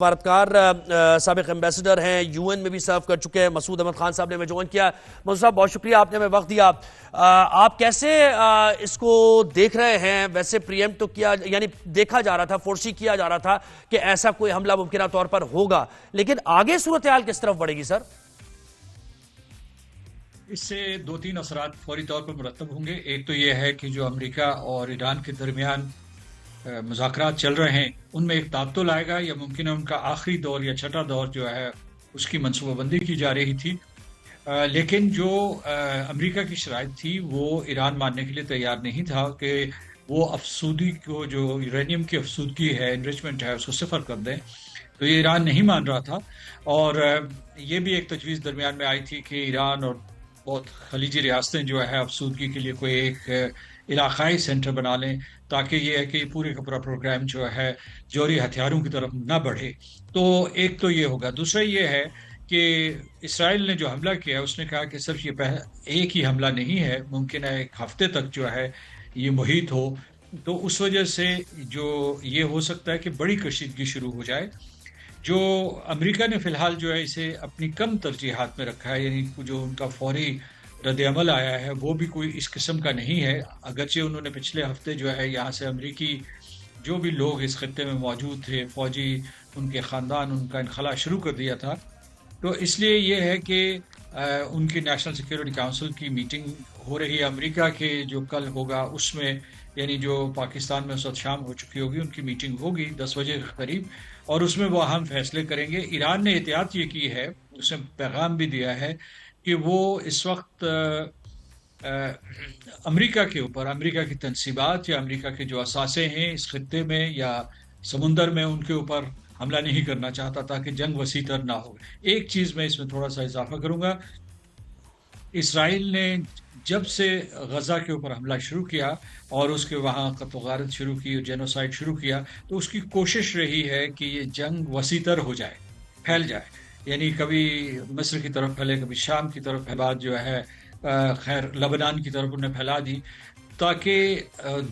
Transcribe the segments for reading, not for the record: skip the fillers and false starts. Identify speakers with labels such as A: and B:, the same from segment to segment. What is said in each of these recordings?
A: سفارتکار سابق ایمبیسڈر ہیں، you N میں بھی سرو کر چکے ہیں، مسعود احمد خان صاحب نے ہمیں جوائن کیا۔ مسعود صاحب بہت شکریہ، آپ نے ہمیں وقت دیا۔ آپ کیسے اس کو دیکھ رہے ہیں؟ ویسے پریمپٹ تو کیا، یعنی دیکھا جا رہا تھا، فورسی کیا جا رہا تھا کہ ایسا کوئی حملہ ممکنہ طور پر ہوگا، لیکن آگے صورتحال کس طرف بڑھے گی سر؟
B: اس سے دو تین اثرات فوری طور پر مرتب ہوں گے۔ ایک تو یہ ہے کہ جو امریکہ اور ایران کے درمیان مذاکرات چل رہے ہیں ان میں ایک تعطل لائے گا، یا ممکن ہے ان کا آخری دور یا چھٹا دور جو ہے اس کی منصوبہ بندی کی جا رہی تھی، لیکن جو امریکہ کی شرائط تھی وہ ایران ماننے کے لیے تیار نہیں تھا کہ وہ افسودی کو، جو یورینیم کی افسودگی ہے، انریچمنٹ ہے، اس کو صفر کر دیں۔ تو یہ ایران نہیں مان رہا تھا، اور یہ بھی ایک تجویز درمیان میں آئی تھی کہ ایران اور بہت خلیجی ریاستیں جو ہے افسودگی کے لیے کوئی ایک علاقائی سینٹر بنا لیں، تاکہ یہ ہے کہ پورے کا پورا پروگرام جو ہے جوہری ہتھیاروں کی طرف نہ بڑھے۔ تو ایک تو یہ ہوگا۔ دوسرا یہ ہے کہ اسرائیل نے جو حملہ کیا اس نے کہا کہ صرف یہ ایک ہی حملہ نہیں ہے، ممکن ہے ایک ہفتے تک جو ہے یہ محیط ہو، تو اس وجہ سے جو یہ ہو سکتا ہے کہ بڑی کشیدگی شروع ہو جائے۔ جو امریکہ نے فی الحال جو ہے اسے اپنی کم ترجیحات میں رکھا ہے، یعنی جو ان کا فوری رد عمل آیا ہے وہ بھی کوئی اس قسم کا نہیں ہے، اگرچہ انہوں نے پچھلے ہفتے جو ہے یہاں سے امریکی جو بھی لوگ اس خطے میں موجود تھے، فوجی، ان کے خاندان، ان کا انخلاء شروع کر دیا تھا۔ تو اس لیے یہ ہے کہ ان کی نیشنل سیکیورٹی کونسل کی میٹنگ ہو رہی ہے امریکہ کے، جو کل ہوگا اس میں، یعنی جو پاکستان میں اس وقت شام ہو چکی ہوگی، ان کی میٹنگ ہوگی 10 بجے کے قریب، اور اس میں وہ اہم فیصلے کریں گے۔ ایران نے احتیاط یہ کی ہے، اس نے پیغام بھی دیا ہے کہ وہ اس وقت امریکہ کے اوپر، امریکہ کی تنصیبات یا امریکہ کے جو اثاثے ہیں اس خطے میں یا سمندر میں، ان کے اوپر حملہ نہیں کرنا چاہتا تاکہ جنگ وسیع تر نہ ہو۔ ایک چیز میں اس میں تھوڑا سا اضافہ کروں گا، اسرائیل نے جب سے غزہ کے اوپر حملہ شروع کیا اور اس کے وہاں قتل و غارت شروع کی اور جینوسائیڈ شروع کیا، تو اس کی کوشش رہی ہے کہ یہ جنگ وسیع تر ہو جائے، پھیل جائے، یعنی کبھی مصر کی طرف پھیلے، کبھی شام کی طرف، بعد جو ہے خیر لبنان کی طرف انہیں پھیلا دی، تاکہ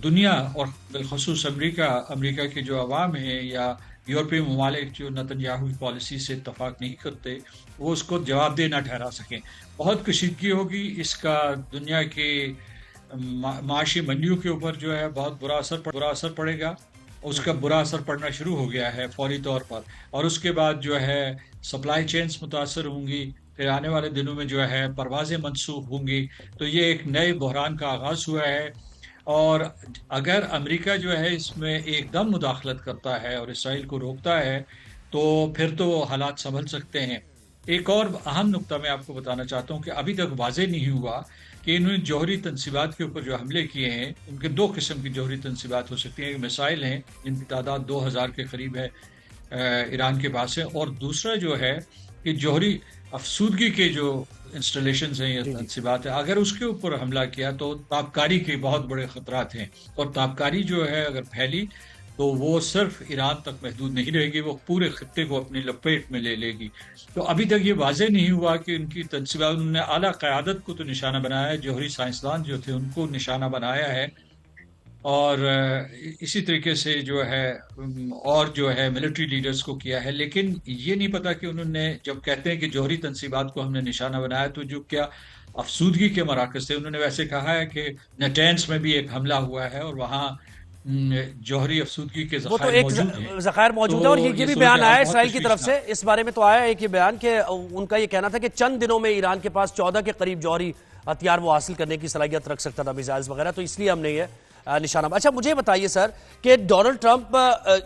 B: دنیا اور بالخصوص امریکہ کے جو عوام ہیں یا یورپی ممالک جو نتنیاہو کی پالیسی سے اتفاق نہیں کرتے، وہ اس کو جواب دہ نہ ٹھہرا سکیں۔ بہت کشیدگی ہوگی، اس کا دنیا کے معاشی منڈیوں کے اوپر جو ہے بہت برا اثر پڑے گا۔ اس کا برا اثر پڑنا شروع ہو گیا ہے فوری طور پر، اور اس کے بعد جو ہے سپلائی چینز متاثر ہوں گی، پھر آنے والے دنوں میں جو ہے پروازیں منسوخ ہوں گی۔ تو یہ ایک نئے بحران کا آغاز ہوا ہے، اور اگر امریکہ جو ہے اس میں ایک دم مداخلت کرتا ہے اور اسرائیل کو روکتا ہے تو پھر تو حالات سنبھل سکتے ہیں۔ ایک اور اہم نقطہ میں آپ کو بتانا چاہتا ہوں کہ ابھی تک واضح نہیں ہوا کہ انہوں نے جوہری تنصیبات کے اوپر جو حملے کیے ہیں، ان کے دو قسم کی جوہری تنصیبات ہو سکتی ہیں۔ ایک میسائل ہیں جن کی تعداد 2000 کے قریب ہے، ایران کے پاس ہے، اور دوسرا جو ہے کہ جوہری افسودگی کے جو انسٹالیشنز ہیں یا تنصیبات ہیں، اگر اس کے اوپر حملہ کیا تو تابکاری کے بہت بڑے خطرات ہیں، اور تابکاری جو ہے اگر پھیلی تو وہ صرف ایران تک محدود نہیں رہے گی، وہ پورے خطے کو اپنی لپیٹ میں لے لے گی۔ تو ابھی تک یہ واضح نہیں ہوا کہ ان کی تنصیبات، انہوں نے اعلیٰ قیادت کو تو نشانہ بنایا ہے، جوہری سائنسدان جو تھے ان کو نشانہ بنایا ہے، اور اسی طریقے سے جو ہے اور جو ہے ملٹری لیڈرز کو کیا ہے، لیکن یہ نہیں پتا کہ انہوں نے جب کہتے ہیں کہ جوہری تنصیبات کو ہم نے نشانہ بنایا تو جو کیا افسودگی کے مراکز تھے، انہوں نے ویسے کہا ہے کہ نیٹینز میں بھی ایک حملہ ہوا ہے اور وہاں جوہری افسودگی کے ذخائر موجود ہیں،
A: ذخائر موجود ہیں، اور یہ بھی بیان آیا اسرائیل کی طرف سے اس بارے میں تو آیا ہے کہ بیان کہ ان کا یہ کہنا تھا کہ چند دنوں میں ایران کے پاس 14 کے قریب جوہری ہتھیار وہ حاصل کرنے کی صلاحیت رکھ سکتا تھا، میزائلز وغیرہ، تو اس لیے ہم نے یہ نشانہ۔ اچھا مجھے بتائیے سر کہ ڈونلڈ ٹرمپ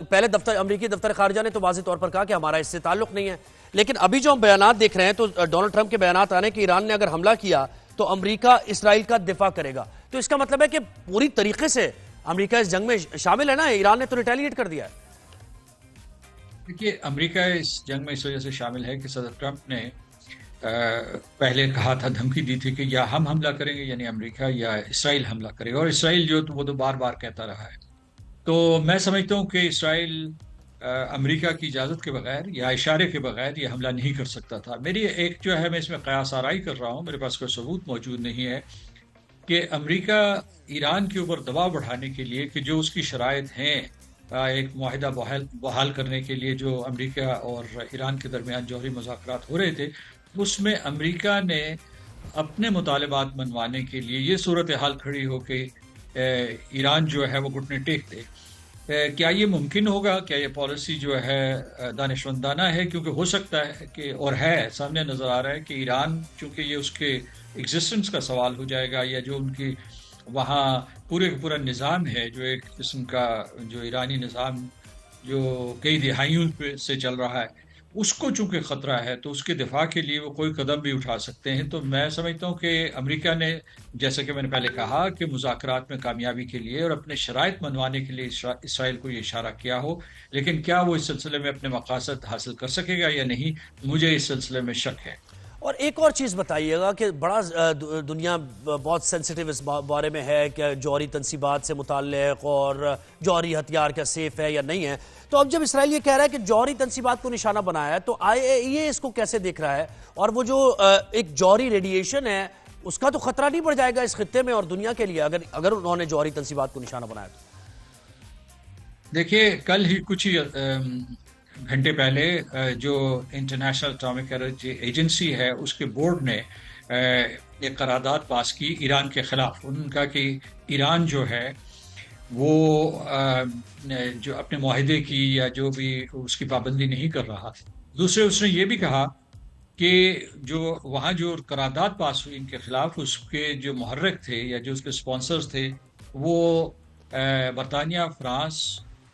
A: پہلے امریکی دفتر خارجہ نے تو واضح طور پر کہا کہ ہمارا اس سے تعلق نہیں ہے، لیکن ابھی جو ہم بیانات دیکھ رہے ہیں تو ڈونلڈ ٹرمپ کے بیانات آنے کہ ایران نے اگر حملہ کیا تو امریکہ اسرائیل کا دفاع کرے گا، تو اس کا مطلب ہے کہ پوری طریقے سے امریکہ اس جنگ میں شامل ہے نا؟ ایران نے تو ریٹیلیٹ کر دیا ہے۔
B: دیکھیے، امریکہ اس جنگ میں اس وجہ سے شامل ہے کہ صدر ٹرمپ نے پہلے کہا تھا، دھمکی دی تھی کہ یا ہم حملہ کریں گے، یعنی امریکہ، یا اسرائیل حملہ کرے گا، اور اسرائیل جو وہ تو بار بار کہتا رہا ہے۔ تو میں سمجھتا ہوں کہ اسرائیل امریکہ کی اجازت کے بغیر یا اشارے کے بغیر یہ حملہ نہیں کر سکتا تھا۔ میری ایک جو ہے، میں اس میں قیاس آرائی کر رہا ہوں، میرے پاس کوئی ثبوت موجود نہیں ہے، کہ امریکہ ایران کے اوپر دباؤ بڑھانے کے لیے کہ جو اس کی شرائط ہیں ایک معاہدہ بحال کرنے کے لیے جو امریکہ اور ایران کے درمیان جوہری مذاکرات ہو رہے تھے، اس میں امریکہ نے اپنے مطالبات منوانے کے لیے یہ صورتحال کھڑی ہو کہ ایران جو ہے وہ گھٹنے ٹیک دے۔ کیا یہ ممکن ہوگا؟ کیا یہ پالیسی جو ہے دانشمندانہ ہے؟ کیونکہ ہو سکتا ہے کہ، اور ہے، سامنے نظر آ رہا ہے کہ ایران، چونکہ یہ اس کے ایگزسٹنس کا سوال ہو جائے گا، یا جو ان کی وہاں پورے کا پورا نظام ہے، جو ایک قسم کا جو ایرانی نظام جو کئی دہائیوں سے چل رہا ہے، اس کو چونکہ خطرہ ہے، تو اس کے دفاع کے لیے وہ کوئی قدم بھی اٹھا سکتے ہیں۔ تو میں سمجھتا ہوں کہ امریکہ نے، جیسا کہ میں نے پہلے کہا، کہ مذاکرات میں کامیابی کے لیے اور اپنے شرائط منوانے کے لیے اسرائیل کو یہ اشارہ کیا ہو، لیکن کیا وہ اس سلسلے میں اپنے مقاصد حاصل کر سکے گا یا نہیں، مجھے اس سلسلے میں شک ہے۔
A: اور ایک اور چیز بتائیے گا کہ بڑا دنیا بہت سینسیٹیو اس بارے میں ہے کہ جوہری تنصیبات سے متعلق اور جوہری ہتھیار کیا سیف ہے یا نہیں ہے، تو اب جب اسرائیل یہ کہہ رہا ہے کہ جوہری تنصیبات کو نشانہ بنایا ہے، تو IAEA اس کو کیسے دیکھ رہا ہے؟ اور وہ جو ایک جوہری ریڈیشن ہے، اس کا تو خطرہ نہیں بڑھ جائے گا اس خطے میں اور دنیا کے لیے اگر انہوں نے جوہری تنصیبات کو نشانہ بنایا تو؟
B: دیکھیے، کل ہی کچھ ہی گھنٹے پہلے جو انٹرنیشنل اٹامک انرجی ایجنسی ہے، اس کے بورڈ نے ایک قرارداد پاس کی ایران کے خلاف۔ ان کا کہ ایران جو ہے وہ جو اپنے معاہدے کی یا جو بھی اس کی پابندی نہیں کر رہا۔ دوسرے اس نے یہ بھی کہا کہ جو وہاں جو قرارداد پاس ہوئی ان کے خلاف، اس کے جو محرک تھے یا جو اس کے سپانسرز تھے، وہ برطانیہ، فرانس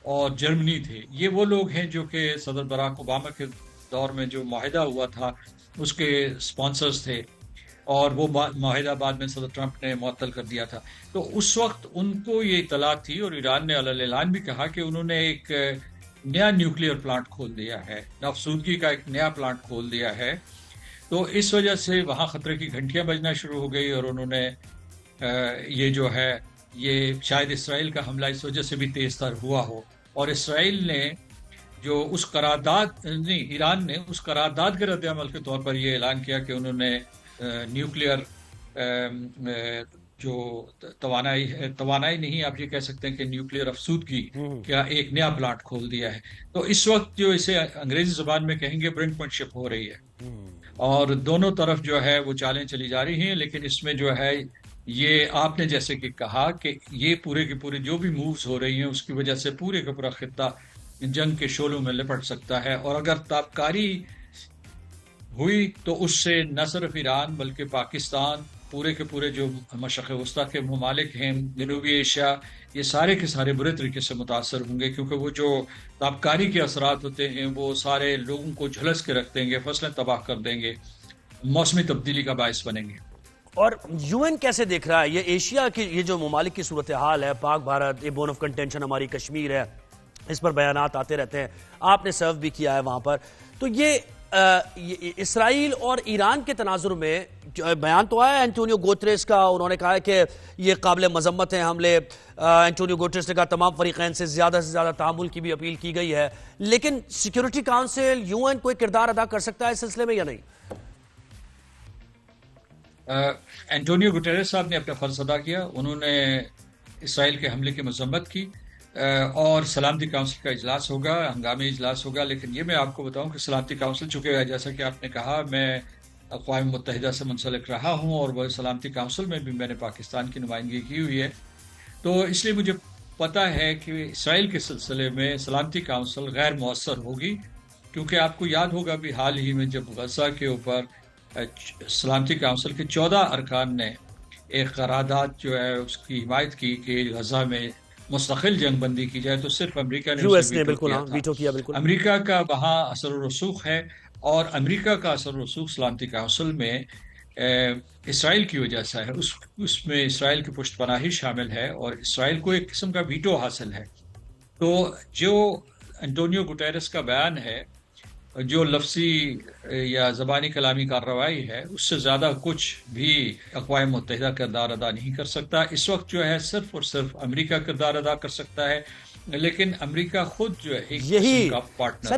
B: اور جرمنی تھے۔ یہ وہ لوگ ہیں جو کہ صدر براک اوباما کے دور میں جو معاہدہ ہوا تھا اس کے سپانسرز تھے، اور وہ معاہدہ بعد میں صدر ٹرمپ نے معطل کر دیا تھا۔ تو اس وقت ان کو یہ اطلاع تھی، اور ایران نے علیہ اعلان بھی کہا کہ انہوں نے ایک نیا نیوکلیئر پلانٹ کھول دیا ہے، افسودگی کا ایک نیا پلانٹ کھول دیا ہے۔ تو اس وجہ سے وہاں خطرے کی گھنٹیاں بجنا شروع ہو گئی، اور انہوں نے یہ جو ہے، یہ شاید اسرائیل کا حملہ اس وجہ سے بھی تیز تر ہوا ہو، اور اسرائیل نے جو اس قرارداد نہیں، ایران نے اس قرارداد کے رد عمل کے طور پر یہ اعلان کیا کہ انہوں نے نیوکلیئر جو توانائی نہیں، آپ یہ کہہ سکتے ہیں کہ نیوکلیئر افسودگی کا ایک نیا پلانٹ کھول دیا ہے۔ تو اس وقت جو اسے انگریزی زبان میں کہیں گے برنکمنٹ شپ ہو رہی ہے، اور دونوں طرف جو ہے وہ چالیں چلی جا رہی ہیں۔ لیکن اس میں جو ہے، یہ آپ نے جیسے کہ کہا کہ یہ پورے کے پورے جو بھی مووز ہو رہی ہیں، اس کی وجہ سے پورے کا پورا خطہ جنگ کے شعلوں میں لپٹ سکتا ہے، اور اگر تابکاری ہوئی تو اس سے نہ صرف ایران بلکہ پاکستان، پورے کے پورے جو مشرق وسطیٰ کے ممالک ہیں، جنوبی ایشیا، یہ سارے کے سارے برے طریقے سے متاثر ہوں گے، کیونکہ وہ جو تابکاری کے اثرات ہوتے ہیں وہ سارے لوگوں کو جھلس کے رکھ دیں گے، فصلیں تباہ کر دیں گے، موسمی تبدیلی کا باعث بنیں گے۔
A: اور UN کیسے دیکھ رہا ہے یہ ایشیا کی یہ جو ممالک کی صورتحال ہے؟ پاک بھارت، یہ بون آف کنٹینشن ہماری کشمیر ہے، اس پر بیانات آتے رہتے ہیں، آپ نے سرو بھی کیا ہے وہاں پر، تو یہ اسرائیل اور ایران کے تناظر میں بیان تو آیا ہے اینٹونیو گوتریس کا، انہوں نے کہا ہے کہ یہ قابل مذمت ہیں حملے۔ اینٹونیو گوتریس نے کہا تمام فریقین سے زیادہ تعامل کی بھی اپیل کی گئی ہے، لیکن سیکیورٹی کاؤنسل، UN کوئی کردار ادا کر سکتا ہے اس سلسلے میں یا نہیں؟
B: اینٹونیو گوٹریس صاحب نے اپنا فرض ادا کیا، انہوں نے اسرائیل کے حملے کی مذمت کی، اور سلامتی کونسل کا اجلاس ہوگا، ہنگامی اجلاس ہوگا۔ لیکن یہ میں آپ کو بتاؤں کہ سلامتی کونسل، چونکہ جیسا کہ آپ نے کہا میں اقوام متحدہ سے منسلک رہا ہوں، اور وہ سلامتی کونسل میں بھی میں نے پاکستان کی نمائندگی کی ہوئی ہے، تو اس لیے مجھے پتہ ہے کہ اسرائیل کے سلسلے میں سلامتی کونسل غیر مؤثر ہوگی، کیونکہ آپ کو یاد ہوگا بھی حال ہی میں جب غزہ کے اوپر سلامتی کونسل کے 14 ارکان نے ایک قرارداد جو ہے اس کی حمایت کی کہ غزہ میں مستقل جنگ بندی کی جائے، تو صرف امریکہ نے
A: ویٹو کیا۔
B: امریکہ کا وہاں اثر و رسوخ ہے، اور امریکہ کا اثر و رسوخ سلامتی کونسل میں اسرائیل کی وجہ سے ہے، اس میں اسرائیل کی پشت پناہی شامل ہے، اور اسرائیل کو ایک قسم کا ویٹو حاصل ہے۔ تو جو انٹونیو گوٹریس کا بیان ہے، جو لفظی یا زبانی کلامی کارروائی ہے، اس سے زیادہ کچھ بھی اقوام متحدہ کردار ادا نہیں کر سکتا۔ اس وقت جو ہے صرف اور صرف امریکہ کردار ادا کر سکتا ہے، لیکن امریکہ خود جو ہے ایک قسم کا پارٹنر ہے۔